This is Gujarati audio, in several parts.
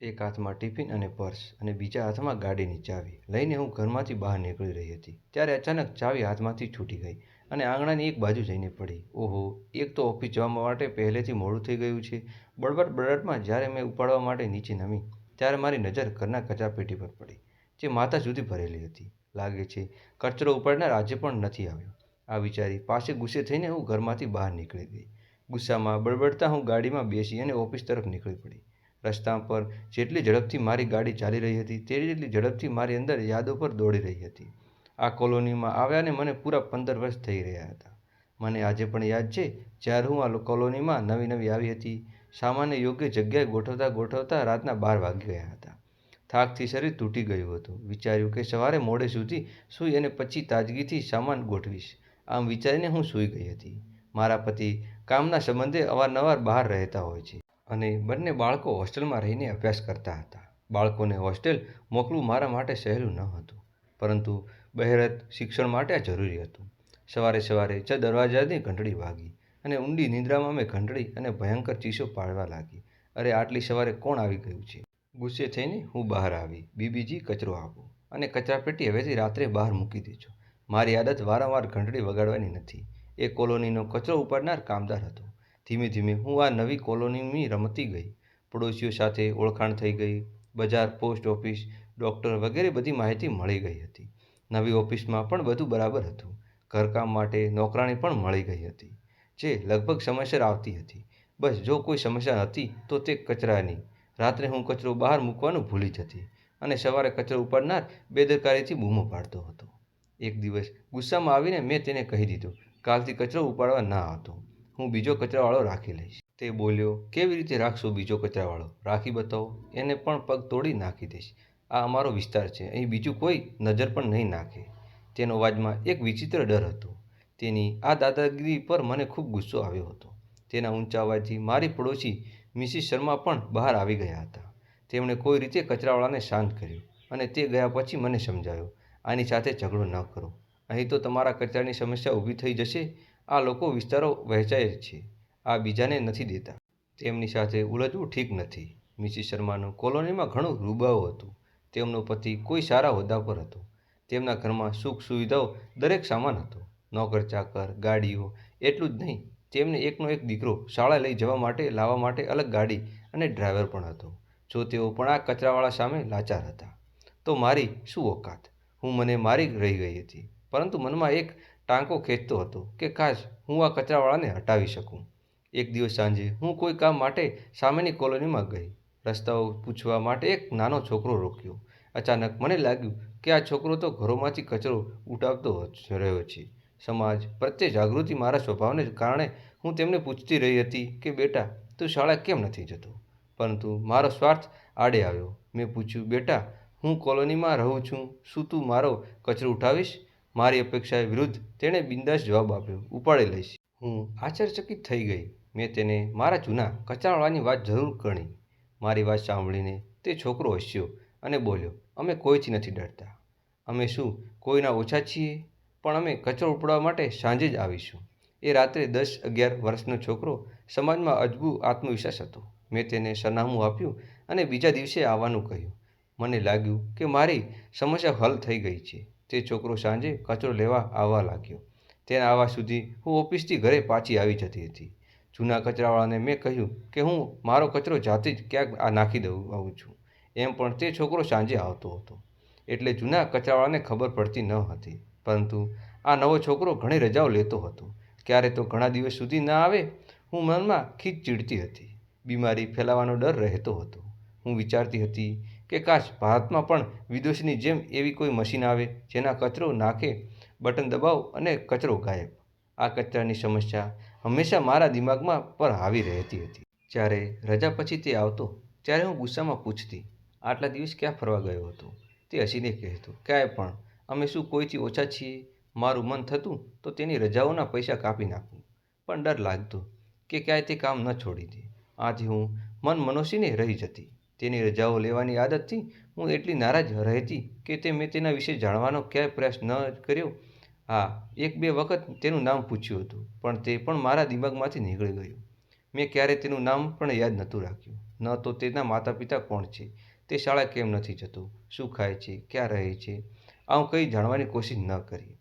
એક હાથમાં ટિફિન અને પર્સ અને બીજા હાથમાં ગાડીની ચાવી લઈને હું ઘરમાંથી બહાર નીકળી રહી હતી ત્યારે અચાનક ચાવી હાથમાંથી છૂટી ગઈ અને આંગણાની એક બાજુ જઈને પડી. ઓહો! એક તો ઓફિસ જવા માટે પહેલેથી મોડું થઈ ગયું છે. બળબડમાં જ્યારે મેં ઉપાડવા માટે નીચે નમી ત્યારે મારી નજર ઘરના કચરાપેટી પર પડી, જે માથા સુધી ભરેલી હતી. લાગે છે કચરો ઉપાડનાર આજે પણ નથી આવ્યો. આ વિચારી પાસે ગુસ્સે થઈને હું ઘરમાંથી બહાર નીકળી ગઈ. ગુસ્સામાં બળબડતા હું ગાડીમાં બેસી અને ઓફિસ તરફ નીકળી પડી. રસ્તા પર જેટલી ઝડપથી મારી ગાડી ચાલી રહી હતી તેટલી ઝડપથી મારી અંદર યાદો પર દોડી રહી હતી. આ કોલોનીમાં આવ્યાને મને પૂરા 15 વર્ષ થઈ રહ્યા હતા. મને આજે પણ યાદ છે જ્યારે હું આ કોલોનીમાં નવી નવી આવી હતી. સામાનને યોગ્ય જગ્યાએ ગોઠવતા રાતના 12 વાગી ગયા હતા. થાકથી શરીર તૂટી ગયું હતું. વિચાર્યું કે સવારે મોડે સુધી સૂઈ અને પછી તાજગીથી સામાન ગોઠવીશ. આમ વિચારીને હું સૂઈ ગઈ હતી. મારા પતિ કામના સંબંધે અવારનવાર બહાર રહેતા હોય છે અને બંને બાળકો હોસ્ટેલમાં રહીને અભ્યાસ કરતા હતા. બાળકોને હોસ્ટેલ મોકલવું મારા માટે સહેલું ન હતું, પરંતુ બહેરત શિક્ષણ માટે આ જરૂરી હતું. સવારે સવારે દરવાજાની ઘંટડી વાગી અને ઊંડી નિંદ્રામાં મેં ઘંટડી અને ભયંકર ચીસો પાડવા લાગી. અરે, આટલી સવારે કોણ આવી ગયું છે? ગુસ્સે થઈને હું બહાર આવી. બીબીજી, કચરો આપો અને કચરાપેટી હવેથી રાત્રે બહાર મૂકી દેજો. મારી આદત વારંવાર ઘંટડી વગાડવાની નથી. એ કોલોનીનો કચરો ઉપાડનાર કામદાર હતો. ધીમે ધીમે હું આ નવી કોલોનીમાં રમતી ગઈ. પડોશીઓ સાથે ઓળખાણ થઈ ગઈ. બજાર, પોસ્ટ ઓફિસ, ડૉક્ટર વગેરે બધી માહિતી મળી ગઈ હતી. નવી ઓફિસમાં પણ બધું બરાબર હતું. ઘરકામ માટે નોકરાણી પણ મળી ગઈ હતી, જે લગભગ સમયસર આવતી હતી. બસ જો કોઈ સમસ્યા હતી તો તે કચરાની. રાત્રે હું કચરો બહાર મૂકવાનું ભૂલી જતી અને સવારે કચરો ઉપાડનાર બેદરકારીથી બૂમો પાડતો હતો. એક દિવસ ગુસ્સામાં આવીને મેં તેને કહી દીધું, કાલથી કચરો ઉપાડવા ન આવતો. હું બીજો કચરાવાળો રાખી લઈશ. તે બોલ્યો, કેવી રીતે રાખશો બીજો કચરાવાળો? રાખી બતાવો, એને પણ પગ તોડી નાખી દઈશ. આ અમારો વિસ્તાર છે, અહીં બીજું કોઈ નજર પણ નહીં નાખે. તેનો અવાજમાં એક વિચિત્ર ડર હતો. તેની આ દાદાગીરી પર મને ખૂબ ગુસ્સો આવ્યો હતો. તેના ઊંચા અવાજથી મારી પડોશી મિસિસ શર્મા પણ બહાર આવી ગયા હતા. તેમણે કોઈ રીતે કચરાવાળાને શાંત કર્યો અને તે ગયા પછી મને સમજાવ્યો, આની સાથે ઝઘડો ન કરો. અહીં તો તમારા કચરાની સમસ્યા ઊભી થઈ જશે. આ લોકો વિસ્તારો વહેંચાય છે, આ બીજાને નથી દેતા. તેમની સાથે ઉલઝવું ઠીક નથી. મિસિસ શર્માનું કોલોનીમાં ઘણું રૂબાવું હતું. તેમનો પતિ કોઈ સારા હોદ્દા પર હતો. તેમના ઘરમાં સુખ સુવિધાઓ દરેક સામાન હતો. નોકર ચાકર, ગાડીઓ. એટલું જ નહીં, તેમને એકનો એક દીકરો શાળા લઈ જવા માટે લાવવા માટે અલગ ગાડી અને ડ્રાઈવર પણ હતો. જો તેઓ પણ આ કચરાવાળા સામે લાચાર હતા તો મારી શું ઓકાત? હું મને મારી રહી ગઈ હતી, પરંતુ મનમાં એક ટાંકો ખેંચતો હતો કે કાશ હું આ કચરાવાળાને હટાવી શકું. એક દિવસ સાંજે હું કોઈ કામ માટે સામેની કોલોનીમાં ગઈ. રસ્તાઓ પૂછવા માટે એક નાનો છોકરો રોક્યો. અચાનક મને લાગ્યું કે આ છોકરો તો ઘરોમાંથી કચરો ઉઠાવતો રહ્યો છે. સમાજ પ્રત્યે જાગૃતિ મારા સ્વભાવને કારણે હું તેમને પૂછતી રહી હતી કે બેટા, તું શાળા કેમ નથી જતો? પરંતુ મારો સ્વાર્થ આડે આવ્યો. મેં પૂછ્યું, બેટા, હું કોલોનીમાં રહું છું, શું તું મારો કચરો ઉઠાવીશ? મારી અપેક્ષાએ વિરુદ્ધ તેણે બિંદાસ જવાબ આપ્યો, ઉપાડી લઈશ. હું આશ્ચર્યચકિત થઈ ગઈ. મેં તેને મારા જૂના કચરાવાળાની વાત જરૂર ગણી. મારી વાત સાંભળીને તે છોકરો હસ્યો અને બોલ્યો, અમે કોઈથી નથી ડરતા. અમે શું કોઈના ઓછા છીએ? પણ અમે કચરો ઉપાડવા માટે સાંજે જ આવીશું. એ રાત્રે 10-11 વર્ષનો છોકરો. સમાજમાં અજબુ આત્મવિશ્વાસ હતો. મેં તેને સરનામું આપ્યું અને બીજા દિવસે આવવાનું કહ્યું. મને લાગ્યું કે મારી સમસ્યા હલ થઈ ગઈ છે. તે છોકરો સાંજે કચરો લેવા આવવા લાગ્યો. તેના આવવા સુધી હું ઓફિસથી ઘરે પાછી આવી જતી હતી. જૂના કચરાવાળાને મેં કહ્યું કે હું મારો કચરો જાતે જ ક્યાંક નાખી આવું છું. એમ પણ તે છોકરો સાંજે આવતો હતો, એટલે જૂના કચરાવાળાને ખબર પડતી ન હતી. પરંતુ આ નવો છોકરો ઘણી રજાઓ લેતો હતો. ક્યારે તો ઘણા દિવસ સુધી ન આવે. હું મનમાં ખીજ ચીડતી હતી. બીમારી ફેલાવાનો ડર રહેતો હતો. હું વિચારતી હતી કે કાશ ભારતમાં પણ વિદેશની જેમ એવી કોઈ મશીન આવે જેના કચરો નાખે, બટન દબાવો અને કચરો ગાયબ. આ કચરાની સમસ્યા હંમેશા મારા દિમાગમાં પર હાવી રહેતી હતી. જ્યારે રજા પછી તે આવતો ત્યારે હું ગુસ્સામાં પૂછતી, આટલા દિવસ ક્યાં ફરવા ગયો હતો? તે હસીને કહેતો, ક્યાંય પણ. અમે શું કોઈથી ઓછા છીએ? મારું મન થતું તો તેની રજાઓના પૈસા કાપી નાખું, પણ ડર લાગતો કે ક્યાંય તે કામ ન છોડી દે. આથી હું મન મનોસીને રહી જતી. તેની રજાઓ લેવાની આદતથી હું એટલી નારાજ રહેતી કે મેં તેના વિશે જાણવાનો ક્યાંય પ્રયાસ ન કર્યો. હા, 1-2 વખત તેનું નામ પૂછ્યું હતું, પણ તે પણ મારા દિમાગમાંથી નીકળી ગયું. મેં ક્યારેય તેનું નામ પણ યાદ નહોતું રાખ્યું. ન તો તેના માતા પિતા કોણ છે, તે શાળા કેમ નથી જતો, શું ખાય છે, ક્યાં રહે છે, આવું કંઈ જાણવાની કોશિશ ન કરી.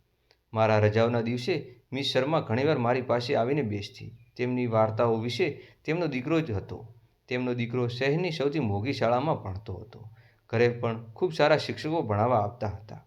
મારા રજાઓના દિવસે મિસ શર્મા ઘણીવાર મારી પાસે આવીને બેસતી. તેમની વાર્તાઓ વિશે તેમનો દીકરો જ હતો. તેમનો દીકરો શહેરની સૌથી મોંઘી શાળામાં ભણતો હતો. ઘરે પણ ખૂબ સારા શિક્ષકો ભણાવવા આવતા હતા.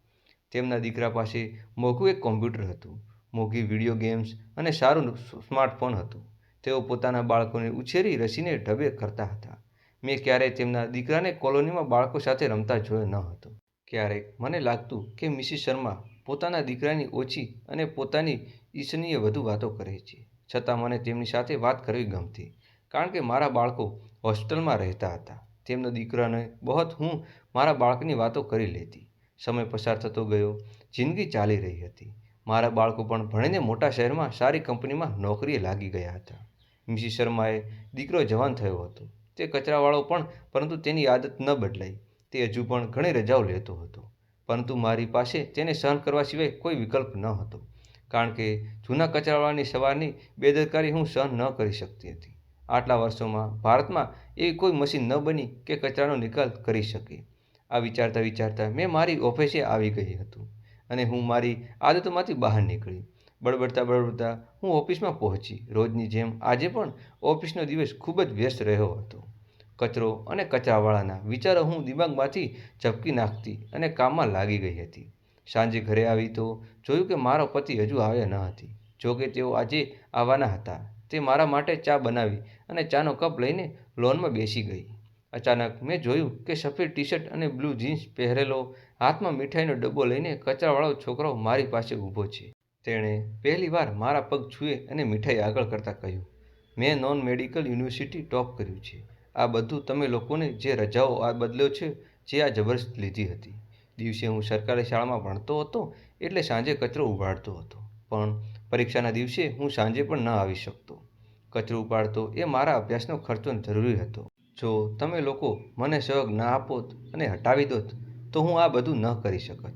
તેમના દીકરા પાસે મોંઘું એક કોમ્પ્યુટર હતું, મોંઘી વિડીયો ગેમ્સ અને સારું સ્માર્ટફોન હતું. તેઓ પોતાના બાળકોને ઉછેરી રસીને ઢબે કરતા હતા. મેં ક્યારેય તેમના દીકરાને કોલોનીમાં બાળકો સાથે રમતા જોયો ન હતો. ક્યારેક મને લાગતું કે મિસિસ શર્મા પોતાના દીકરાની ઓછી અને પોતાની ઈર્ષણીય વધુ વાતો કરે છે. છતાં મને તેમની સાથે વાત કરવી ગમતી, કારણ કે મારા બાળકો હોસ્ટેલમાં રહેતા હતા. તેમનો દીકરાને બહોત હું મારા બાળકની વાતો કરી લેતી. સમય પસાર થતો ગયો, જિંદગી ચાલી રહી હતી. મારા બાળકો પણ ભણીને મોટા શહેરમાં સારી કંપનીમાં નોકરીએ લાગી ગયા હતા. મિસિસ શર્માએ દીકરો જવાન થયો હતો. તે કચરાવાળો પણ, પરંતુ તેની આદત ન બદલાઈ. તે હજુ પણ ઘણી રજાઓ લેતો હતો, પરંતુ મારી પાસે તેને સહન કરવા સિવાય કોઈ વિકલ્પ ન હતો, કારણ કે જૂના કચરાવાળાની સવારની બેદરકારી હું સહન ન કરી શકતી હતી. આટલા વર્ષોમાં ભારતમાં એવી કોઈ મશીન ન બની કે કચરાનો નિકાલ કરી શકે. આ વિચારતા વિચારતા મેં મારી ઓફિસે આવી ગઈ હતું અને હું મારી આદતોમાંથી બહાર નીકળી. બળબડતા બળબડતા હું ઓફિસમાં પહોંચી. રોજની જેમ આજે પણ ઓફિસનો દિવસ ખૂબ જ વ્યસ્ત રહ્યો હતો. કચરો અને કચરાવાળાના વિચારો હું દિમાગમાંથી ઝપકી નાખતી અને કામમાં લાગી ગઈ હતી. સાંજે ઘરે આવી તો જોયું કે મારો પતિ હજુ આવ્યા ન હતી. જોકે તેઓ આજે આવવાના હતા. તે મારા માટે ચા બનાવી અને ચાનો કપ લઈને લોનમાં બેસી ગઈ. અચાનક મેં જોયું કે સફેદ ટી-શર્ટ અને બ્લુ જીન્સ પહેરેલો, હાથમાં મીઠાઈનો ડબ્બો લઈને કચરાવાળો છોકરો મારી પાસે ઊભો છે. તેણે પહેલીવાર મારા પગ છૂએ અને મીઠાઈ આગળ કરતાં કહ્યું, મેં નોન મેડિકલ યુનિવર્સિટી ટોપ કર્યું છે. આ બધું તમે લોકોને જે રજાઓ આ બદલ્યો છે, જે આ જબરજસ્ત લીધી હતી. દિવસે હું સરકારી શાળામાં ભણતો હતો એટલે સાંજે કચરો ઉપાડતો હતો, પણ પરીક્ષાના દિવસે હું સાંજે પણ ન આવી શકતો. કચરો ઉપાડતો એ મારા અભ્યાસનો ખર્ચો જરૂરી હતો. જો તમે લોકો મને સહયોગ ના આપોત અને હટાવી દોત તો હું આ બધું ન કરી શકત.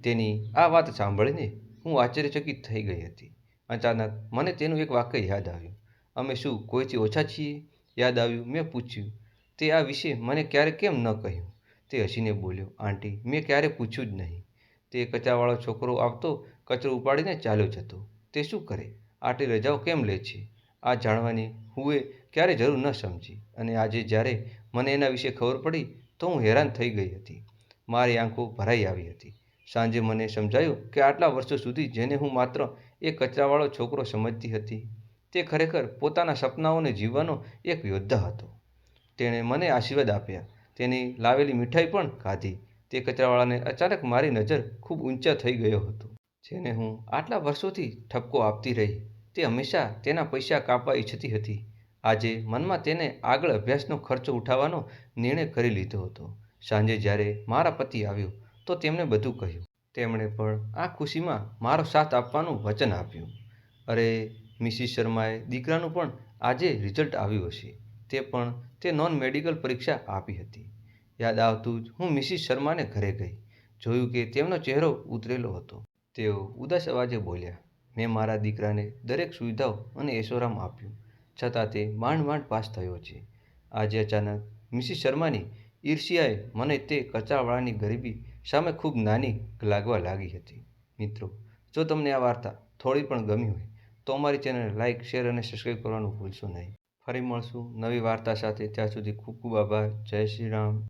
તેની આ વાત સાંભળીને હું આશ્ચર્યચકિત થઈ ગઈ હતી. અચાનક મને તેનું એક વાક્ય યાદ આવ્યું. અમે શું કોઈથી ઓછા છીએ? યાદ આવ્યું. મેં પૂછ્યું, તે આ વિશે મને ક્યારે કેમ ન કહ્યું? તે હસીને બોલ્યો, આંટી, મેં ક્યારેય પૂછ્યું જ નહીં. તે કચરાવાળો છોકરો આવતો, કચરો ઉપાડીને ચાલ્યો જતો. તે શું કરે? આટલી રજાઓ કેમ લે છે? આ જાણવાની હુંએ ક્યારેય જરૂર ન સમજી, અને આજે જ્યારે મને એના વિશે ખબર પડી તો હું હેરાન થઈ ગઈ હતી. મારી આંખો ભરાઈ આવી હતી. સાંજે મને સમજાયું કે આટલા વર્ષો સુધી જેને હું માત્ર એક કચરાવાળો છોકરો સમજતી હતી, તે ખરેખર પોતાના સપનાઓને જીવવાનો એક યોદ્ધા હતો. તેણે મને આશીર્વાદ આપ્યા, તેની લાવેલી મીઠાઈ પણ ખાધી. તે કચરાવાળાને અચાનક મારી નજર ખૂબ ઊંચા થઈ ગયો હતો. જેને હું આટલા વર્ષોથી ઠપકો આપતી રહી, તે હંમેશા તેના પૈસા કાપવા ઈચ્છતી હતી. આજે મનમાં તેને આગળ અભ્યાસનો ખર્ચો ઉઠાવવાનો નિર્ણય કરી લીધો હતો. સાંજે જ્યારે મારા પતિ આવ્યો તો તેમણે બધું કહ્યું. તેમણે પણ આ ખુશીમાં મારો સાથ આપવાનું વચન આપ્યું. અરે, મિસિસ શર્માએ દીકરાનું પણ આજે રિઝલ્ટ આવ્યું હશે. તે નોન મેડિકલ પરીક્ષા આપી હતી. યાદ આવતું જ હું મિસિસ શર્માને ઘરે ગઈ. જોયું કે તેમનો ચહેરો ઉતરેલો હતો. તેઓ ઉદાસ અવાજે બોલ્યા, મેં મારા દીકરાને દરેક સુવિધાઓ અને એશોરામ આપ્યું, છતાં તે માંડ માંડ પાસ થયો છે. આજે અચાનક મિસિસ શર્માની ઈર્ષ્યાએ મને તે કચરાવાળાની ગરીબી સામે ખૂબ નાની લાગવા લાગી હતી. મિત્રો, જો તમને આ વાર્તા થોડી પણ ગમી હોય તો અમારી ચેનલને લાઇક, શેર અને સબસ્ક્રાઈબ કરવાનું ભૂલશો નહીં. ફરી મળશું નવી વાર્તા સાથે. ત્યાં સુધી ખૂબ ખૂબ આભાર. જય શ્રી રામ.